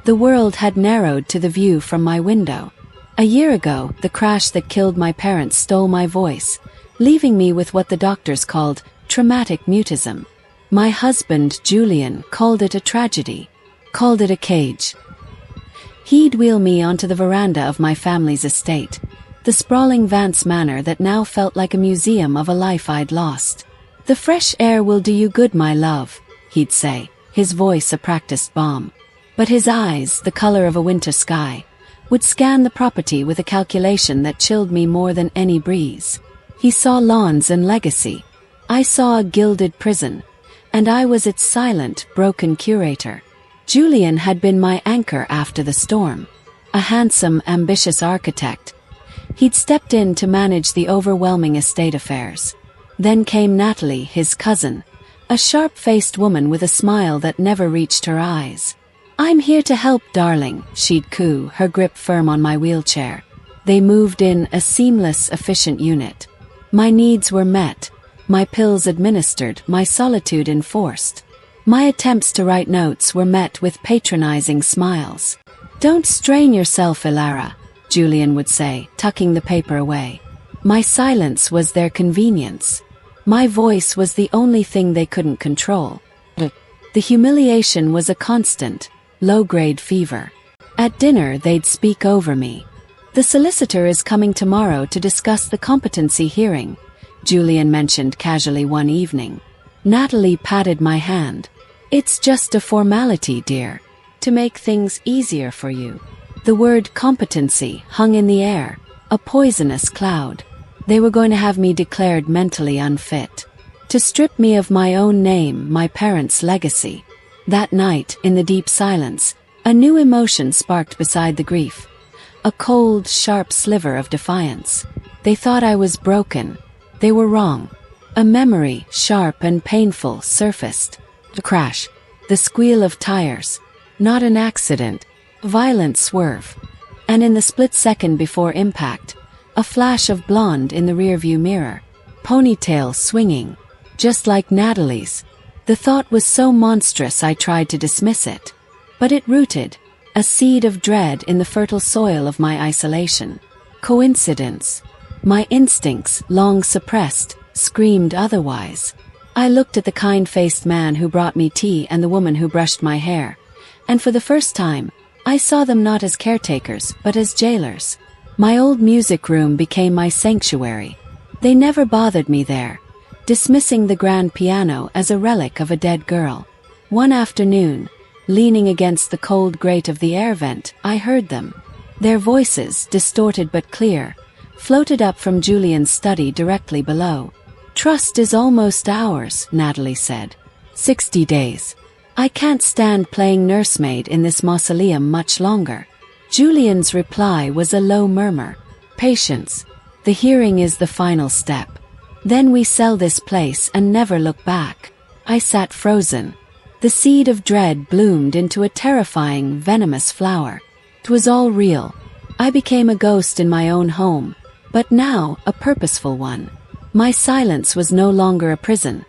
The world had narrowed to the view from my window. A year ago, the crash that killed my parents stole my voice, leaving me with what the doctors called traumatic mutism. My husband, Julian, called it a tragedy, called it a cage. He'd wheel me onto the veranda of my family's estate, the sprawling Vance Manor that now felt like a museum of a life I'd lost. "The fresh air will do you good, my love," he'd say, his voice a practiced bomb. But his eyes, the color of a winter sky, would scan the property with a calculation that chilled me more than any breeze. He saw lawns and legacy. I saw a gilded prison, and I was its silent, broken curator. Julian had been my anchor after the storm. A handsome, ambitious architect, he'd stepped in to manage the overwhelming estate affairs. Then came Natalie, his cousin, a sharp-faced woman with a smile that never reached her eyes. "I'm here to help, darling," she'd coo, her grip firm on my wheelchair. They moved in, a seamless, efficient unit. My needs were met, my pills administered, my solitude enforced. My attempts to write notes were met with patronizing smiles. "Don't strain yourself, Ilara," Julian would say, tucking the paper away. My silence was their convenience. My voice was the only thing they couldn't control. The humiliation was a constant, low-grade fever. At dinner, they'd speak over me. "The solicitor is coming tomorrow to discuss the competency hearing," Julian mentioned casually one evening. Natalie patted my hand. "It's just a formality, dear, to make things easier for you." The word competency hung in the air, a poisonous cloud. They were going to have me declared mentally unfit, to strip me of my own name, my parents' legacy. That night, in the deep silence, a new emotion sparked beside the grief. A cold, sharp sliver of defiance. They thought I was broken. They were wrong. A memory, sharp and painful, surfaced. The crash. The squeal of tires. Not an accident. Violent swerve. And in the split second before impact, a flash of blonde in the rearview mirror. Ponytail swinging. Just like Natalie's. The thought was so monstrous I tried to dismiss it. But it rooted, a seed of dread in the fertile soil of my isolation. Coincidence? My instincts, long suppressed, screamed otherwise. I looked at the kind-faced man who brought me tea and the woman who brushed my hair, and for the first time, I saw them not as caretakers, but as jailers. My old music room became my sanctuary. They never bothered me there, dismissing the grand piano as a relic of a dead girl. One afternoon, leaning against the cold grate of the air vent, I heard them. Their voices, distorted but clear, floated up from Julian's study directly below. "Trust is almost ours," Natalie said. 60 days. "I can't stand playing nursemaid in this mausoleum much longer." Julian's reply was a low murmur. "Patience. The hearing is the final step. Then we sell this place and never look back." I sat frozen. The seed of dread bloomed into a terrifying, venomous flower. It was all real. I became a ghost in my own home, but now a purposeful one. My silence was no longer a prison.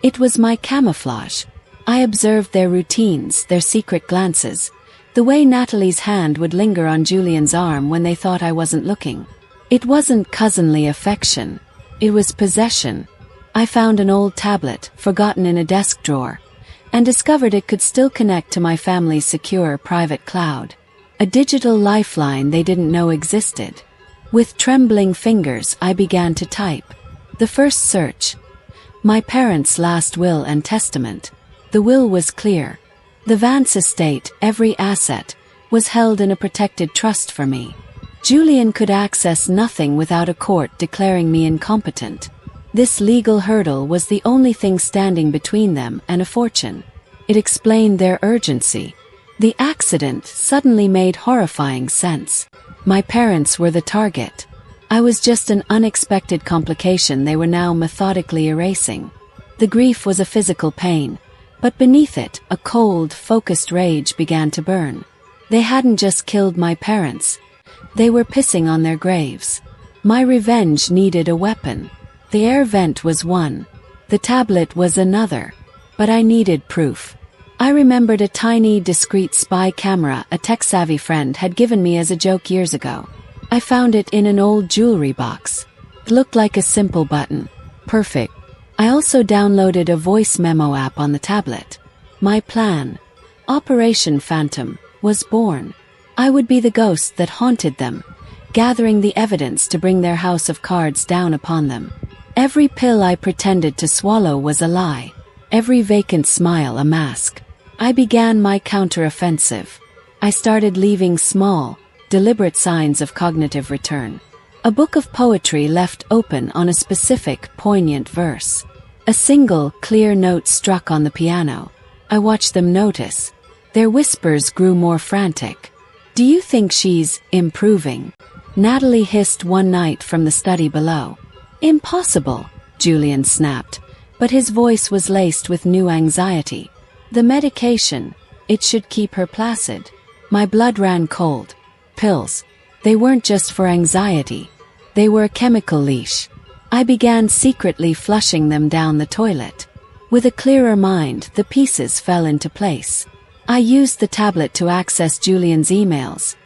It was my camouflage. I observed their routines, their secret glances, the way Natalie's hand would linger on Julian's arm when they thought I wasn't looking. It wasn't cousinly affection. It was possession. I found an old tablet, forgotten in a desk drawer, and discovered it could still connect to my family's secure private cloud. A digital lifeline they didn't know existed. With trembling fingers, I began to type. The first search. My parents' last will and testament. The will was clear. The Vance estate, every asset, was held in a protected trust for me. Julian could access nothing without a court declaring me incompetent. This legal hurdle was the only thing standing between them and a fortune. It explained their urgency. The accident suddenly made horrifying sense. My parents were the target. I was just an unexpected complication they were now methodically erasing. The grief was a physical pain, but beneath it, a cold, focused rage began to burn. They hadn't just killed my parents. They were pissing on their graves. My revenge needed a weapon. The air vent was one. The tablet was another. But I needed proof. I remembered a tiny, discreet spy camera a tech-savvy friend had given me as a joke years ago. I found it in an old jewelry box. It looked like a simple button. Perfect. I also downloaded a voice memo app on the tablet. My plan, Operation Phantom, was born. I would be the ghost that haunted them, gathering the evidence to bring their house of cards down upon them. Every pill I pretended to swallow was a lie. Every vacant smile a mask. I began my counter-offensive. I started leaving small, deliberate signs of cognitive return. A book of poetry left open on a specific, poignant verse. A single, clear note struck on the piano. I watched them notice. Their whispers grew more frantic. "Do you think she's improving?" Natalie hissed one night from the study below. "Impossible," Julian snapped, but his voice was laced with new anxiety. "The medication, it should keep her placid." My blood ran cold. Pills. They weren't just for anxiety. They were a chemical leash. I began secretly flushing them down the toilet. With a clearer mind, the pieces fell into place. I used the tablet to access Julian's emails.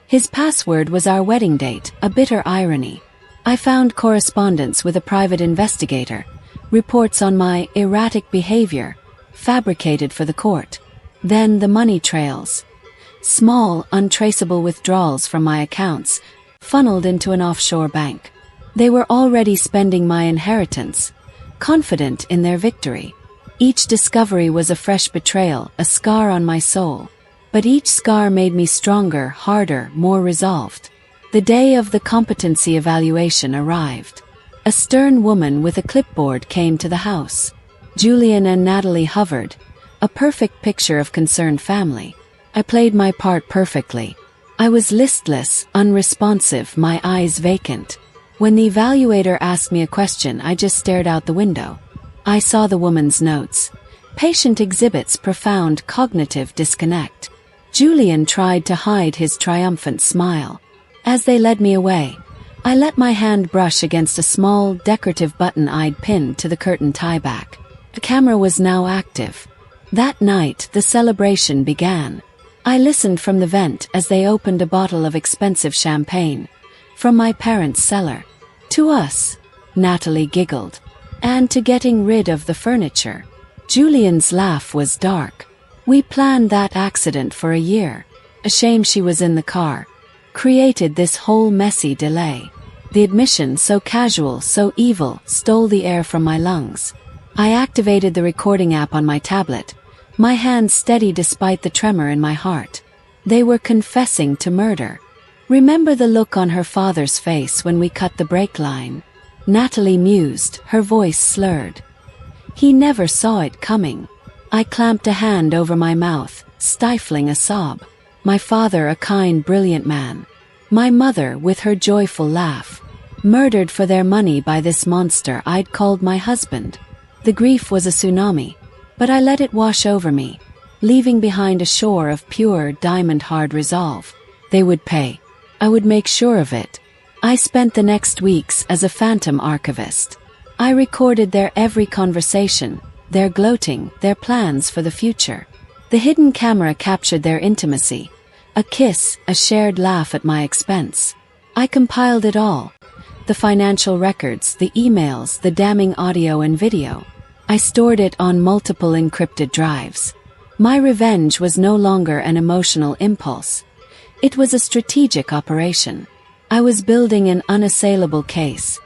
His password was our wedding date, a bitter irony. I found correspondence with a private investigator, reports on my erratic behavior, fabricated for the court. Then the money trails. Small, untraceable withdrawals from my accounts, funneled into an offshore bank. They were already spending my inheritance, confident in their victory. Each discovery was a fresh betrayal, a scar on my soul. But each scar made me stronger, harder, more resolved. The day of the competency evaluation arrived. A stern woman with a clipboard came to the house. Julian and Natalie hovered, a perfect picture of concerned family. I played my part perfectly. I was listless, unresponsive, my eyes vacant. When the evaluator asked me a question, I just stared out the window. I saw the woman's notes. Patient exhibits profound cognitive disconnect. Julian tried to hide his triumphant smile. As they led me away, I let my hand brush against a small, decorative button I'd pinned to the curtain tie-back. The camera was now active. That night, the celebration began. I listened from the vent as they opened a bottle of expensive champagne. From my parents' cellar. "To us," Natalie giggled. "And to getting rid of the furniture." Julian's laugh was dark. "We planned that accident for a year. A shame she was in the car. Created this whole messy delay." The admission, so casual, so evil, stole the air from my lungs. I activated the recording app on my tablet, my hands steady despite the tremor in my heart. They were confessing to murder. "Remember the look on her father's face when we cut the brake line?" Natalie mused, her voice slurred. "He never saw it coming." I clamped a hand over my mouth, stifling a sob. My father, a kind, brilliant man. My mother, with her joyful laugh. Murdered for their money by this monster I'd called my husband. The grief was a tsunami, but I let it wash over me, leaving behind a shore of pure, diamond-hard resolve. They would pay. I would make sure of it. I spent the next weeks as a phantom archivist. I recorded their every conversation, their gloating, their plans for the future. The hidden camera captured their intimacy. A kiss, a shared laugh at my expense. I compiled it all. The financial records, the emails, the damning audio and video. I stored it on multiple encrypted drives. My revenge was no longer an emotional impulse. It was a strategic operation. I was building an unassailable case,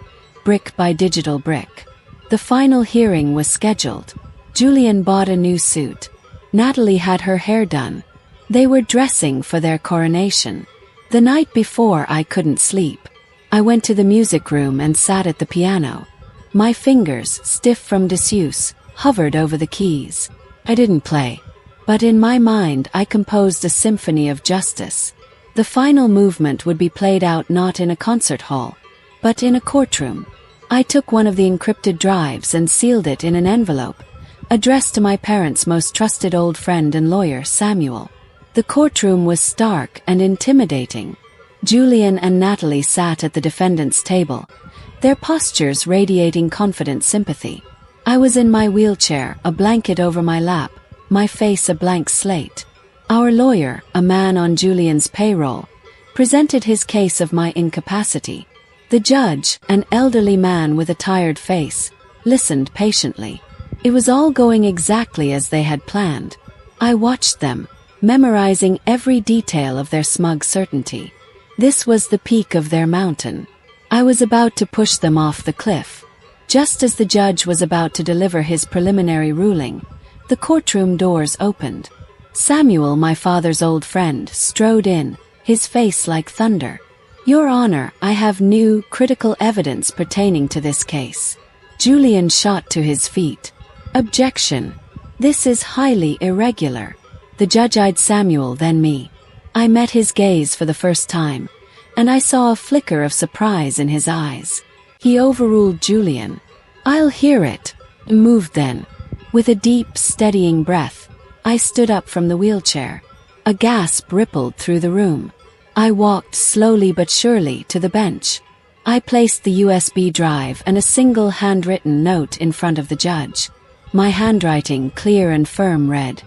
brick by digital brick. The final hearing was scheduled. Julian bought a new suit. Natalie had her hair done. They were dressing for their coronation. The night before, I couldn't sleep. I went to the music room and sat at the piano. My fingers, stiff from disuse, hovered over the keys. I didn't play. But in my mind, I composed a symphony of justice. The final movement would be played out not in a concert hall, but in a courtroom. I took one of the encrypted drives and sealed it in an envelope, addressed to my parents' most trusted old friend and lawyer, Samuel. The courtroom was stark and intimidating. Julian and Natalie sat at the defendant's table, their postures radiating confident sympathy. I was in my wheelchair, a blanket over my lap, my face a blank slate. Our lawyer, a man on Julian's payroll, presented his case of my incapacity. The judge, an elderly man with a tired face, listened patiently. It was all going exactly as they had planned. I watched them, memorizing every detail of their smug certainty. This was the peak of their mountain. I was about to push them off the cliff. Just as the judge was about to deliver his preliminary ruling, the courtroom doors opened. Samuel, my father's old friend, strode in, his face like thunder. "Your Honor, I have new, critical evidence pertaining to this case." Julian shot to his feet. "Objection. This is highly irregular." The judge eyed Samuel, then me. I met his gaze for the first time, and I saw a flicker of surprise in his eyes. He overruled Julian. "I'll hear it." Moved then. With a deep, steadying breath, I stood up from the wheelchair. A gasp rippled through the room. I walked slowly but surely to the bench. I placed the USB drive and a single handwritten note in front of the judge. My handwriting, clear and firm, read,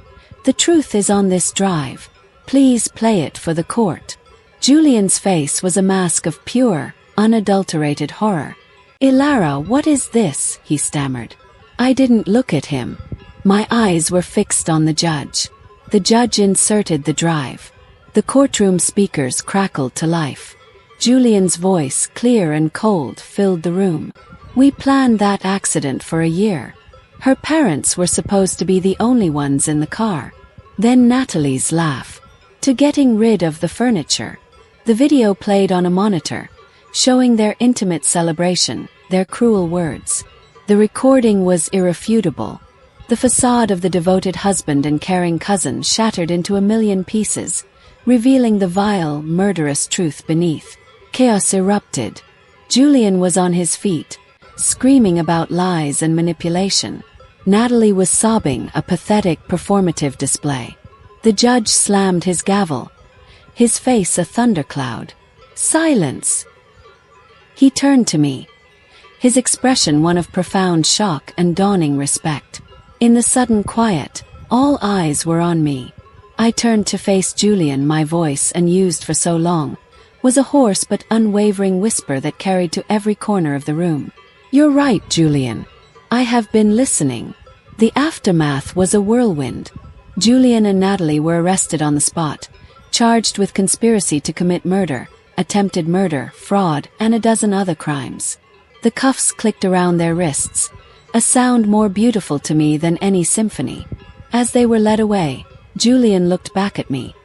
"The truth is on this drive. Please play it for the court." Julian's face was a mask of pure, unadulterated horror. "Ilara, what is this?" he stammered. I didn't look at him. My eyes were fixed on the judge. The judge inserted the drive. The courtroom speakers crackled to life. Julian's voice, clear and cold, filled the room. "We planned that accident for a year. Her parents were supposed to be the only ones in the car." Then Natalie's laugh. "To getting rid of the furniture." The video played on a monitor, showing their intimate celebration, their cruel words. The recording was irrefutable. The facade of the devoted husband and caring cousin shattered into a million pieces, revealing the vile, murderous truth beneath. Chaos erupted. Julian was on his feet, screaming about lies and manipulation. Natalie was sobbing, a pathetic, performative display. The judge slammed his gavel, his face a thundercloud. "Silence!" He turned to me, his expression one of profound shock and dawning respect. In the sudden quiet, all eyes were on me. I turned to face Julian. My voice, unused for so long, was a hoarse but unwavering whisper that carried to every corner of the room. "You're right, Julian. I have been listening." The aftermath was a whirlwind. Julian and Natalie were arrested on the spot, charged with conspiracy to commit murder, attempted murder, fraud, and a dozen other crimes. The cuffs clicked around their wrists, a sound more beautiful to me than any symphony. As they were led away, Julian looked back at me,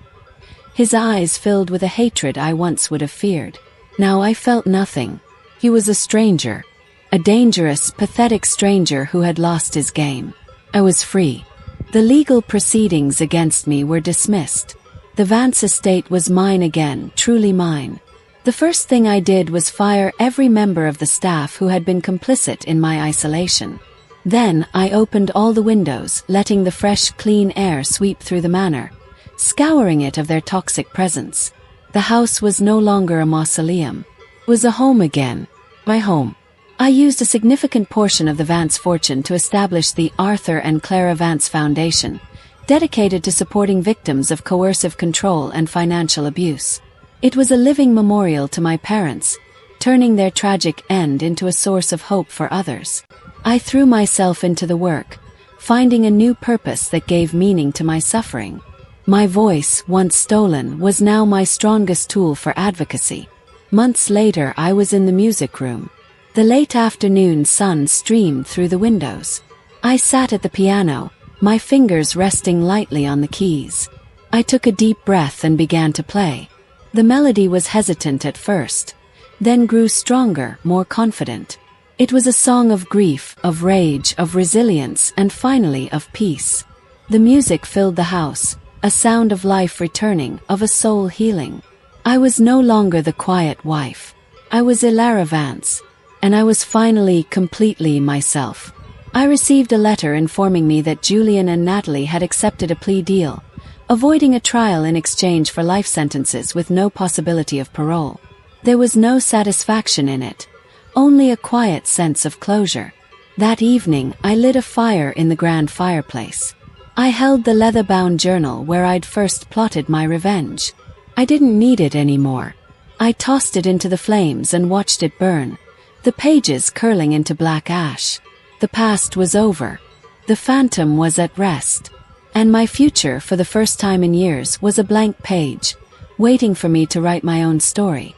his eyes filled with a hatred I once would have feared. Now I felt nothing. He was a stranger, a dangerous, pathetic stranger who had lost his game. I was free. The legal proceedings against me were dismissed. The Vance estate was mine again, truly mine. The first thing I did was fire every member of the staff who had been complicit in my isolation. Then I opened all the windows, letting the fresh, clean air sweep through the manor, scouring it of their toxic presence. The house was no longer a mausoleum. It was a home again. My home. I used a significant portion of the Vance fortune to establish the Arthur and Clara Vance Foundation, dedicated to supporting victims of coercive control and financial abuse. It was a living memorial to my parents, turning their tragic end into a source of hope for others. I threw myself into the work, finding a new purpose that gave meaning to my suffering. My voice, once stolen, was now my strongest tool for advocacy. Months later, I was in the music room. The late afternoon sun streamed through the windows. I sat at the piano, my fingers resting lightly on the keys. I took a deep breath and began to play. The melody was hesitant at first, then grew stronger, more confident. It was a song of grief, of rage, of resilience, and finally of peace. The music filled the house, a sound of life returning, of a soul healing. I was no longer the quiet wife. I was Ilara Vance, and I was finally completely myself. I received a letter informing me that Julian and Natalie had accepted a plea deal, avoiding a trial in exchange for life sentences with no possibility of parole. There was no satisfaction in it, only a quiet sense of closure. That evening, I lit a fire in the grand fireplace. I held the leather-bound journal where I'd first plotted my revenge. I didn't need it anymore. I tossed it into the flames and watched it burn, the pages curling into black ash. The past was over. The phantom was at rest. And my future, for the first time in years, was a blank page, waiting for me to write my own story.